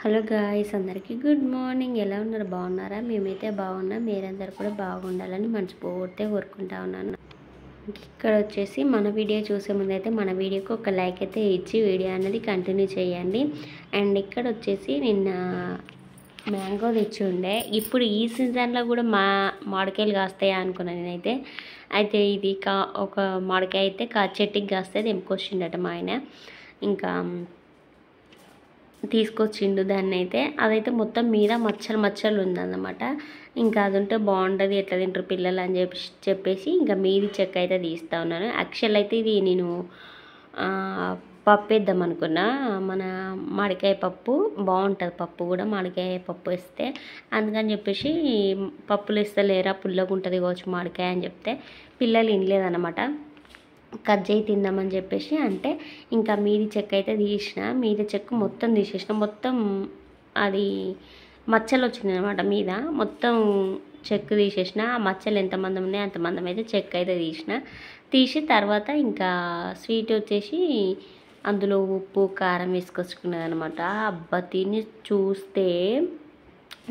Hello guys, అందరికీ good morning. ఎలా ఉన్నారు? బాగున్నారా? మేమైతే బాగున్నాం. మీరందరూ కూడా బాగుండాలని మనస్ఫూర్తిగా కోరుకుంటా ఉన్నాను. ఇక్కడ వచ్చేసి మన వీడియో చూసే ముందు అయితే మన వీడియోకి ఒక లైక్ అయితే ఇచ్చి వీడియో అనేది కంటిన్యూ చేయండి. అండ్ ఇక్కడ వచ్చేసి నిన్న మ్యాంగో తెచ్చి ఉండే, ఇప్పుడు ఈ సీజన్లో కూడా మామిడికాయలు కాస్తాయా అనుకున్నాను నేనైతే. అయితే ఇది ఒక మామిడికాయ అయితే చెట్టుకి కాస్తే తెంపుకొచ్చిండట మా ఆయన. ఇంకా తీసుకొచ్చిండు దాన్ని అయితే. అదైతే మొత్తం మీద మచ్చలు ఉందన్నమాట. ఇంకా అది ఉంటే బాగుంటుంది, ఎట్లా తింటారు పిల్లలు అని చెప్పేసి ఇంకా మీది చెక్క అయితే తీస్తూ ఉన్నాను. యాక్చువల్ అయితే ఇది నేను పప్పు వేద్దాం అనుకున్నా, మన మామిడికాయ పప్పు బాగుంటుంది. పప్పు కూడా మామిడికాయ పప్పు వేస్తే అందుకని చెప్పేసి పప్పులు వేస్తలేరా పుల్లగా ఉంటుంది కావచ్చు మామిడికాయ అని చెప్తే పిల్లలు వినలేదన్నమాట. కట్ చేయి తిందామని చెప్పేసి అంటే ఇంకా మీది చెక్క అయితే మీది చెక్క మొత్తం తీసేసిన. మొత్తం అది మచ్చలు వచ్చింది అనమాట మీద, మొత్తం చెక్కు తీసేసిన. ఆ మచ్చలు ఎంతమంది ఉన్నాయి అంతమంది అయితే చెక్క అయితే తీసి తర్వాత ఇంకా స్వీట్ వచ్చేసి అందులో ఉప్పు కారం వేసుకొచ్చుకున్నది అనమాట. అబ్బా చూస్తే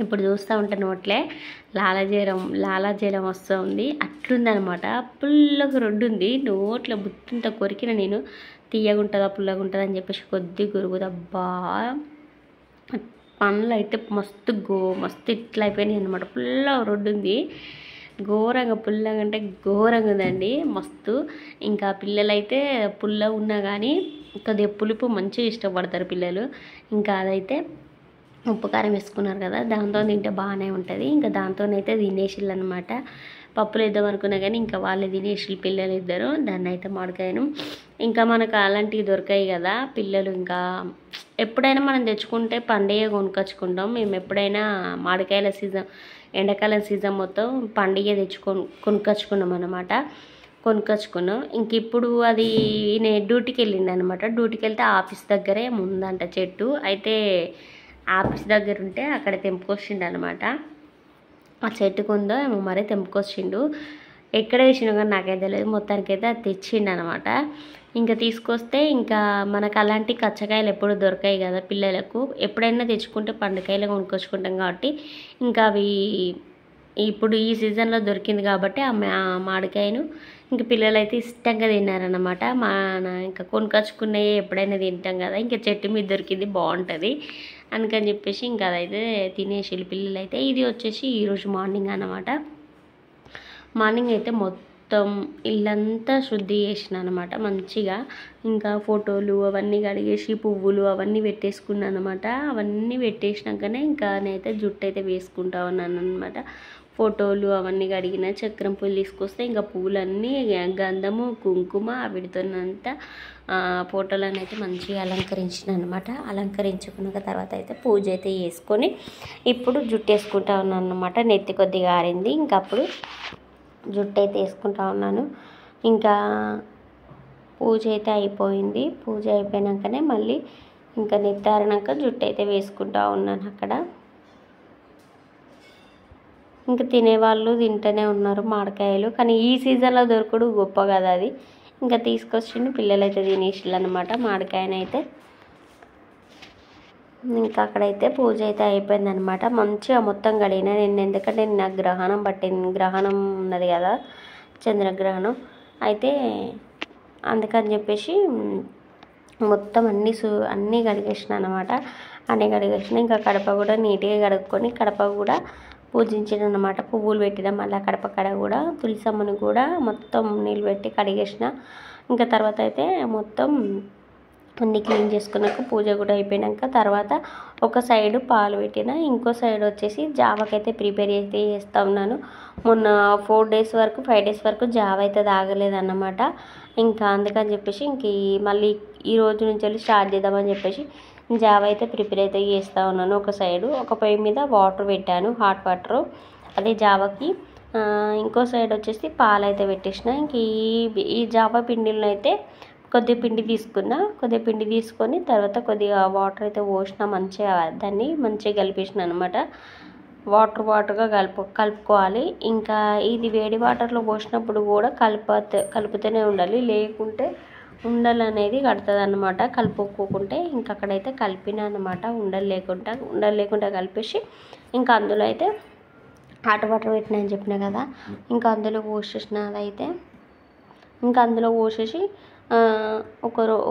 ఇప్పుడు చూస్తూ ఉంటే నోట్లే లాలాజలం వస్తుంది అట్లుందనమాట. పుల్లగా రొడ్డు ఉంది, నోట్లో బుత్తంత కొరికిన నేను. తీయగుంటుందా పుల్లగా ఉంటుందా అని చెప్పేసి కొద్ది గురుగుదబ్బా పండ్లు అయితే మస్తు ఇట్లా అయిపోయినాయి అనమాట. పుల్లగా రొడ్డు ఉంది, ఘోరంగా పుల్లగా అంటే ఘోరంగా ఉందండి మస్తు. ఇంకా పిల్లలైతే పుల్లగా ఉన్నా కానీ కొద్దిగా పులుపు మంచిగా ఇష్టపడతారు పిల్లలు. ఇంకా అదైతే ఉప్పు కారం వేసుకున్నారు కదా, దాంతో తింటే బాగానే ఉంటుంది. ఇంకా దాంతోనైతే తినేసిళ్ళు అనమాట. పప్పులు వేద్దాం అనుకున్నా కానీ ఇంకా వాళ్ళే తినేసిళ్ళు పిల్లలు ఇద్దరు. దాన్ని అయితే మామిడికాయను ఇంకా మనకు అలాంటివి దొరకాయి కదా పిల్లలు. ఇంకా ఎప్పుడైనా మనం తెచ్చుకుంటే పండుగ కొనుక్కొచ్చుకుంటాం. మేము ఎప్పుడైనా మామిడికాయల సీజన్, ఎండాకాలం సీజన్ మొత్తం పండుగ కొనుక్కొచ్చుకున్నాం అనమాట. ఇంక ఇప్పుడు అది నేను డ్యూటీకి వెళ్ళింది అనమాట. డ్యూటీకి వెళ్తే ఆఫీస్ దగ్గరే ముందంట చెట్టు అయితే, ఆఫీస్ దగ్గర ఉంటే అక్కడ తెంపుకొచ్చిండు అనమాట. ఆ చెట్టుకుందో ఏమో మరీ తెంపుకొచ్చిండు, ఎక్కడ వేసిండు కానీ నాకైతే తెలియదు. మొత్తానికైతే అది తెచ్చిండు అనమాట. ఇంకా తీసుకొస్తే ఇంకా మనకు అలాంటి కచ్చకాయలు ఎప్పుడు దొరకాయి కదా పిల్లలకు. ఎప్పుడైనా తెచ్చుకుంటే పండుకాయలు కొనుక్కొచ్చుకుంటాం కాబట్టి ఇంకా అవి ఇప్పుడు ఈ సీజన్లో దొరికింది కాబట్టి ఆ మామిడికాయను ఇంక పిల్లలు అయితే ఇష్టంగా తిన్నారనమాట. ఇంకా కొనుక్కొచ్చుకున్నవి ఎప్పుడైనా తింటాం కదా, ఇంకా చెట్టు మీద దొరికింది బాగుంటుంది అందుకని చెప్పేసి ఇంకా అదైతే తినేసి పిల్లలు అయితే. ఇది వచ్చేసి ఈరోజు మార్నింగ్ అన్నమాట. మార్నింగ్ అయితే మొత్తం ఇల్లంతా శుద్ధి చేసిన అనమాట మంచిగా. ఇంకా ఫోటోలు అవన్నీ కడిగేసి పువ్వులు అవన్నీ పెట్టేసుకున్నాను అనమాట. అవన్నీ పెట్టేసినాకనే ఇంకా నేనైతే జుట్టు అయితే వేసుకుంటా ఉన్నాను అనమాట. ఫోటోలు అవన్నీ కడిగిన, చక్రం పూలు తీసుకొస్తే ఇంకా పూలన్నీ గంధము కుంకుమ వీటితోనంతా ఫోటోలను అయితే మంచిగా అలంకరించిన అనమాట. అలంకరించుకున్న తర్వాత అయితే పూజ అయితే చేసుకొని ఇప్పుడు జుట్టు వేసుకుంటా ఉన్నాను అనమాట. నెత్తి కొద్దిగా ఆరింది, ఇంకా అప్పుడు జుట్టు అయితే వేసుకుంటా ఉన్నాను. ఇంకా పూజ అయితే అయిపోయింది. పూజ అయిపోయాకనే మళ్ళీ ఇంకా నెత్తారినాక జుట్టు అయితే వేసుకుంటా ఉన్నాను అక్కడ. ఇంకా తినేవాళ్ళు తింటూనే ఉన్నారు మామిడికాయలు, కానీ ఈ సీజన్లో దొరకడు గొప్ప కదా అది. ఇంకా తీసుకొచ్చిండు పిల్లలు అయితే తినేసిళ్ళు అనమాట మామిడికాయనైతే. ఇంకా అక్కడైతే పూజ అయితే అయిపోయిందనమాట. మంచిగా మొత్తం గడిగిన నేను, ఎందుకంటే నాకు గ్రహణం ఉన్నది కదా, చంద్రగ్రహణం అయితే. అందుకని చెప్పేసి మొత్తం అన్నీ కడిగేసిన అనమాట. అన్నీ కడిగేసిన. ఇంకా కడప కూడా నీట్గా కడుక్కొని కడప కూడా పూజించిన అనమాట. పువ్వులు పెట్టిన, మళ్ళీ కడప కడ కూడా తులసమ్మని కూడా మొత్తం నీళ్ళు పెట్టి కడిగేసిన. ఇంకా తర్వాత అయితే మొత్తం అన్నీ క్లీన్ చేసుకున్నాక పూజ కూడా అయిపోయాక తర్వాత ఒక సైడు పాలు పెట్టిన, ఇంకో సైడ్ వచ్చేసి జావకైతే ప్రిపేర్ అయితే చేస్తూ ఉన్నాను. మొన్న 5 డేస్ వరకు జావ అయితే తాగలేదన్నమాట. ఇంకా అందుకని చెప్పేసి మళ్ళీ ఈ రోజు నుంచి వెళ్ళి స్టార్ట్ చేద్దామని చెప్పేసి జావ అయితే ప్రిపేర్ అయితే చేస్తూ ఉన్నాను. ఒక సైడు ఒక పొయ్యి మీద వాటర్ పెట్టాను, హాట్ వాటర్, అదే జావకి. ఇంకో సైడ్ వచ్చేసి పాలు అయితే పెట్టేసిన. ఇంక ఈ జావ పిండిలో అయితే కొద్దిగా పిండి తీసుకొని తర్వాత కొద్దిగా వాటర్ అయితే పోసిన, మంచిగా దాన్ని మంచిగా కలిపేసిన అనమాట. వాటర్గా కలుపుకోవాలి. ఇంకా ఇది వేడి వాటర్లో పోసినప్పుడు కూడా కలుపుతూనే ఉండాలి, లేకుంటే ఉండలు అనేది కడుతుంది అన్నమాట. కలుపుకోకుంటే ఇంకా అక్కడైతే కలిపిన అనమాట. ఉండలు లేకుండా కలిపేసి ఇంకా అందులో అయితే హాట్ వాటర్ పెట్టినా అని చెప్పిన కదా, ఇంకా అందులో పోసేసిన. అదైతే ఇంకా అందులో పోసేసి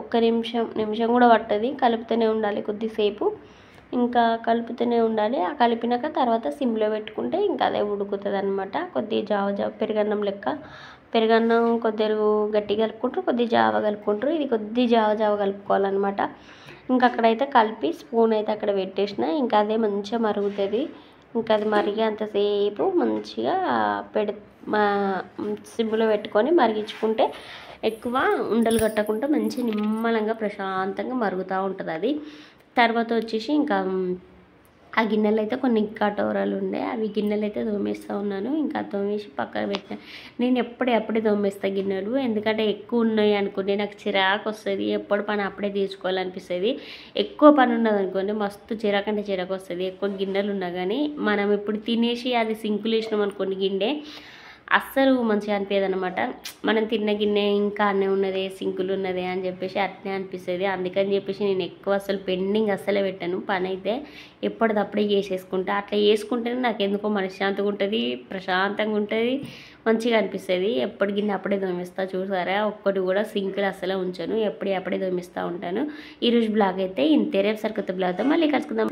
ఒక్క నిమిషం కూడా పట్టది, కలుపుతూనే ఉండాలి కొద్దిసేపు. ఇంకా కలుపుతూనే ఉండాలి. ఆ కలిపినాక తర్వాత సిమ్లో పెట్టుకుంటే ఇంకా అదే ఉడుకుతుంది అనమాట. కొద్దిగా జావ పెరుగన్నం లెక్క. పెరుగన్నం కొద్దిగా గట్టి కలుపుకుంటారు, కొద్దిగా జావ కలుపుకుంటారు. ఇది కొద్దిగా జావ కలుపుకోవాలన్నమాట. ఇంకా అక్కడైతే కలిపి స్పూన్ అయితే అక్కడ పెట్టేసిన. ఇంకా అదే మంచిగా మరుగుతుంది. ఇంకా అది మరిగే అంతసేపు మంచిగా సిమ్లో పెట్టుకొని మరిగించుకుంటే ఎక్కువ ఉండలు కట్టకుండా మంచి నిమ్మలంగా ప్రశాంతంగా మరుగుతూ ఉంటుంది అది. తర్వాత వచ్చేసి ఇంకా ఆ గిన్నెలు అయితే కొన్ని కటోరాలు ఉండే, అవి గిన్నెలు అయితే తోమేస్తూ ఉన్నాను. ఇంకా తోమేసి పక్కన పెట్టిన. నేను ఎప్పుడే తోమేస్తాను గిన్నెలు, ఎందుకంటే ఎక్కువ ఉన్నాయి అనుకోండి నాకు చిరాకు వస్తుంది. ఎప్పుడు పని అప్పుడే తీసుకోవాలనిపిస్తుంది. ఎక్కువ పని ఉన్నది అనుకోండి మస్తు చిరాకు వస్తుంది. ఎక్కువ గిన్నెలు ఉన్నా కానీ మనం ఇప్పుడు తినేసి అది సింకులు వేసినాం అనుకోండి గిన్నె అస్సలు మంచిగా అనిపించదు అనమాట. మనం తిన్న గిన్నె ఇంకా అన్నే ఉన్నదే, సింకులు ఉన్నదే అని చెప్పేసి అట్నే అనిపిస్తుంది. అందుకని చెప్పేసి నేను ఎక్కువ అసలు పెండింగ్ అస్సలే పెట్టాను. పని అయితే ఎప్పటిదప్పుడే చేసేసుకుంటా. అట్లా చేసుకుంటేనే నాకు ఎందుకో మనశ్శాంతిగా ఉంటుంది, ప్రశాంతంగా ఉంటుంది, మంచిగా అనిపిస్తుంది. ఎప్పటి గిన్నె అప్పుడే దోమిస్తా. చూసారా, ఒక్కటి కూడా సింకులు అస్సలే ఉంచాను, అప్పుడే దోమిస్తూ ఉంటాను. ఈరోజు బ్లాగ్ అయితే ఇంతే. రేపు సరికొత్త బ్లాగ్తో మళ్ళీ కలుసుకుందాం.